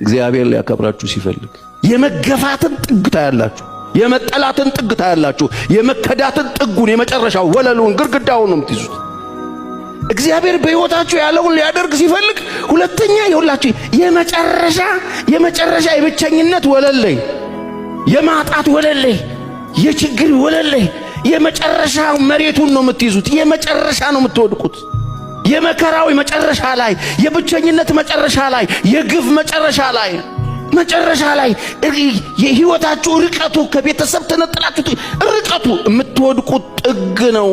እግዚአብሔር ሊያከብራችሁ ሲፈልግ የመገፋትን ጥግ ታያላችሁ፣ የመጠላትን ጥግ ታያላችሁ፣ የመከዳትን ጥጉን የመጨረሻው ወለሉን ግርግዳውን ነው የምትይዙት። እግዚአብሔር በሕይወታችሁ ያለውን ሊያደርግ ሲፈልግ ሁለተኛ ይሁላችሁ የመጨረሻ የብቸኝነት ወለል ላይ፣ የማጣት ወለል ላይ፣ የችግር ወለል ላይ የመጨረሻ መሬቱን ነው የምትይዙት። የመጨረሻ ነው የምትወድቁት። የመከራው መጨረሻ ላይ፣ የብቸኝነት መጨረሻ ላይ፣ የግፍ መጨረሻ ላይ የሕይወታችሁ ርቀቱ ከቤተሰብ ተነጥላችሁ ርቀቱ የምትወድቁት ጥግ ነው።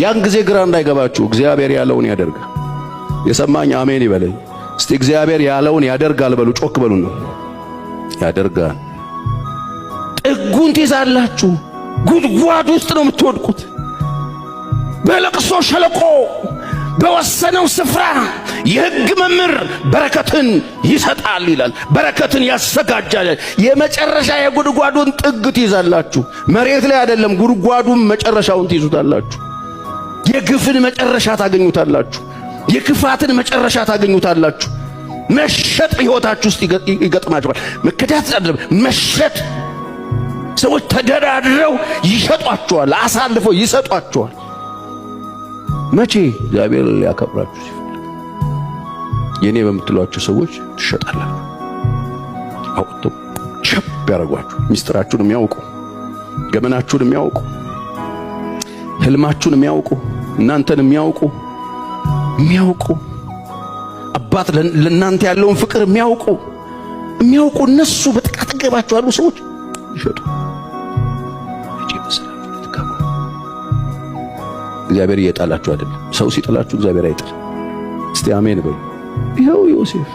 ያን ጊዜ ግራ እንዳይገባችሁ እግዚአብሔር ያለውን ያደርጋል። የሰማኝ አሜን ይበለኝ እስቲ። እግዚአብሔር ያለውን ያደርጋል በሉ፣ ጮክ በሉ ነው ያደርጋል። ጥጉን ትይዛላችሁ። ጉድጓድ ውስጥ ነው የምትወድቁት። በለቅሶ ሸለቆ በወሰነው ስፍራ የሕግ መምህር በረከትን ይሰጣል ይላል። በረከትን ያዘጋጃል። የመጨረሻ የጉድጓዱን ጥግ ትይዛላችሁ። መሬት ላይ አይደለም፣ ጉድጓዱን መጨረሻውን ትይዙታላችሁ። የግፍን መጨረሻ ታገኙታላችሁ። የክፋትን መጨረሻ ታገኙታላችሁ። መሸጥ ሕይወታችሁ ውስጥ ይገጥማችኋል። መከዳት አይደለም፣ መሸጥ። ሰዎች ተደራድረው ይሸጧቸዋል፣ አሳልፈው ይሰጧቸዋል። መቼ? እግዚአብሔር ሊያከብራችሁ ሲፈልግ። የኔ በምትሏቸው ሰዎች ትሸጣላችሁ። አውጥተው ሸብ ያደርጓችሁ። ሚስጥራችሁን የሚያውቁ፣ ገመናችሁን የሚያውቁ፣ ህልማችሁን የሚያውቁ፣ እናንተን የሚያውቁ አባት ለእናንተ ያለውን ፍቅር የሚያውቁ እነሱ በጥቃት ገባችሁ ያሉ ሰዎች ይሸጡ። እግዚአብሔር እየጣላችሁ አይደለም። ሰው ሲጠላችሁ እግዚአብሔር አይጥል። እስቲ አሜን በሉ። ይኸው ዮሴፍ